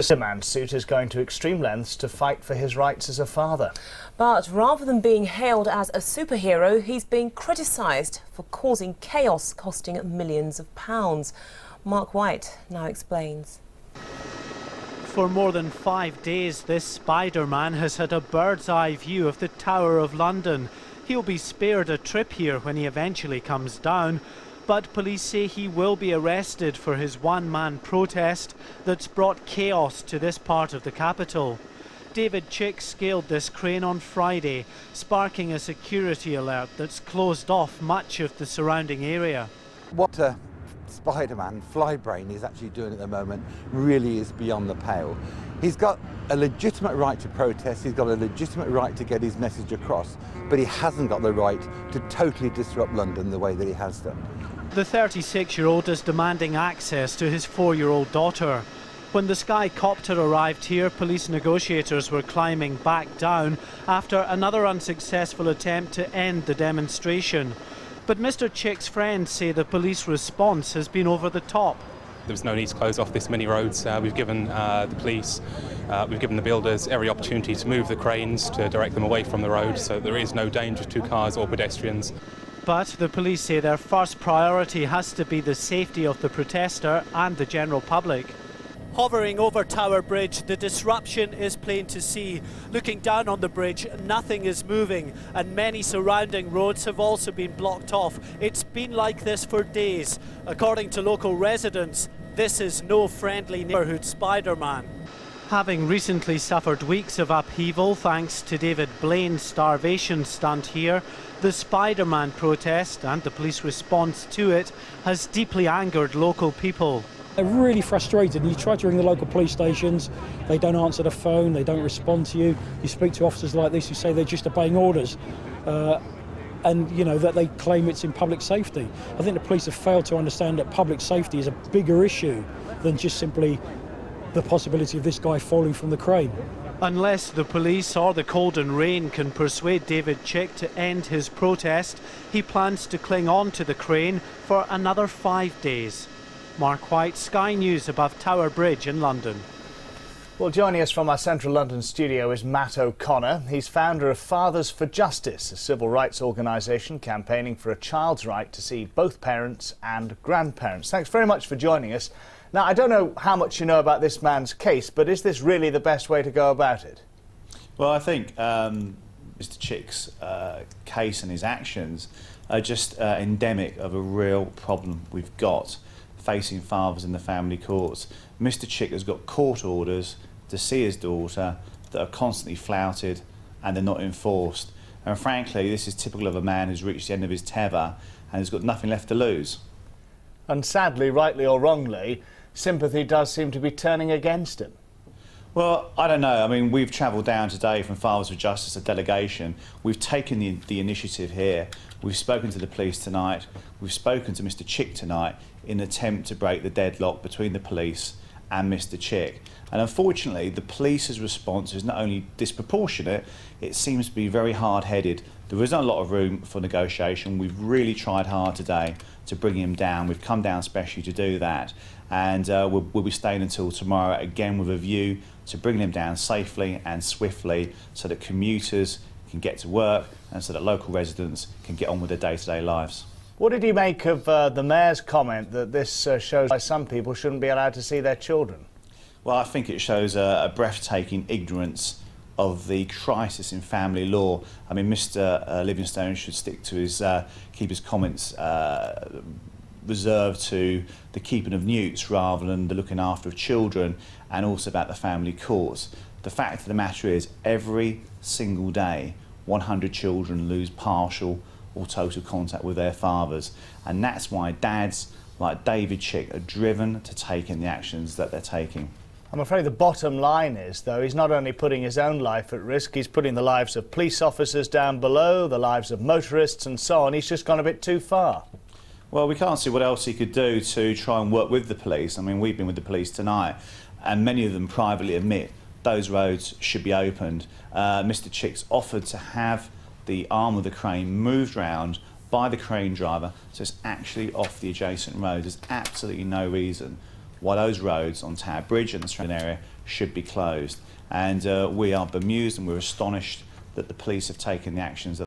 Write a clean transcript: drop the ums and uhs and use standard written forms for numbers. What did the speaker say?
Spiderman suit is going to extreme lengths to fight for his rights as a father. But rather than being hailed as a superhero, he's being criticised for causing chaos costing millions of pounds. Mark White now explains. For more than 5 days, this Spiderman has had a bird's eye view of the Tower of London. He'll be spared a trip here when he eventually comes down. But police say he will be arrested for his one-man protest that's brought chaos to this part of the capital. David Chick scaled this crane on Friday, sparking a security alert that's closed off much of the surrounding area. What Spiderman, Flybrain, is actually doing at the moment really is beyond the pale. He's got a legitimate right to protest, he's got a legitimate right to get his message across, but he hasn't got the right to totally disrupt London the way that he has done. The 36-year-old is demanding access to his 4-year-old daughter. When the Sky Copter arrived here, police negotiators were climbing back down after another unsuccessful attempt to end the demonstration. But Mr. Chick's friends say the police response has been over the top. There was no need to close off this many roads. We've given the police, we've given the builders every opportunity to move the cranes to direct them away from the road, so there is no danger to cars or pedestrians. But the police say their first priority has to be the safety of the protester and the general public. Hovering over Tower Bridge, the disruption is plain to see. Looking down on the bridge, nothing is moving, and many surrounding roads have also been blocked off. It's been like this for days. According to local residents, this is no friendly neighbourhood Spiderman. Having recently suffered weeks of upheaval thanks to David Blaine's starvation stunt here, the Spiderman protest and the police response to it has deeply angered local people. They're really frustrated. You try to ring the local police stations, they don't answer the phone, they don't respond to you. You speak to officers like this who say they're just obeying orders, and you know that they claim it's in public safety. I think the police have failed to understand that public safety is a bigger issue than just simply the possibility of this guy falling from the crane. Unless the police or the cold and rain can persuade David Chick to end his protest, he plans to cling on to the crane for another 5 days. Mark White, Sky News above Tower Bridge in London. Well, joining us from our central London studio is Matt O'Connor. He's founder of Fathers for Justice, a civil rights organisation campaigning for a child's right to see both parents and grandparents. Thanks very much for joining us. Now, I don't know how much you know about this man's case, but is this really the best way to go about it? Well, I think Mr. Chick's case and his actions are just endemic of a real problem we've got facing fathers in the family courts. Mr. Chick has got court orders to see his daughter that are constantly flouted and they're not enforced. And frankly, this is typical of a man who's reached the end of his tether and has got nothing left to lose. And sadly, rightly or wrongly, sympathy does seem to be turning against him. Well, I don't know. I mean, we've travelled down today from Fathers for Justice, a delegation. We've taken the initiative here. We've spoken to the police tonight. We've spoken to Mr. Chick tonight in an attempt to break the deadlock between the police and Mr. Chick. And unfortunately, the police's response is not only disproportionate, it seems to be very hard-headed. There isn't a lot of room for negotiation. We've really tried hard today to bring him down. We've come down specially to do that. And we'll be staying until tomorrow, again with a view to bringing him down safely and swiftly so that commuters can get to work and so that local residents can get on with their day-to-day lives. What did you make of the Mayor's comment that this shows why some people shouldn't be allowed to see their children? Well, I think it shows a breathtaking ignorance of the crisis in family law. I mean, Mr. Livingstone should stick to his, keep his comments reserved to the keeping of newts rather than the looking after of children, and also about the family courts. The fact of the matter is, every single day, 100 children lose partial or total contact with their fathers, and that's why dads like David Chick are driven to take in the actions that they're taking. I'm afraid the bottom line is, though, he's not only putting his own life at risk, he's putting the lives of police officers down below, the lives of motorists and so on. He's just gone a bit too far. Well, we can't see what else he could do to try and work with the police. I mean, we've been with the police tonight, and many of them privately admit those roads should be opened. Mr. Chick's offered to have the arm of the crane moved round by the crane driver, so it's actually off the adjacent road. There's absolutely no reason why those roads on Tower Bridge and the surrounding area should be closed. And we are bemused and we're astonished that the police have taken the actions that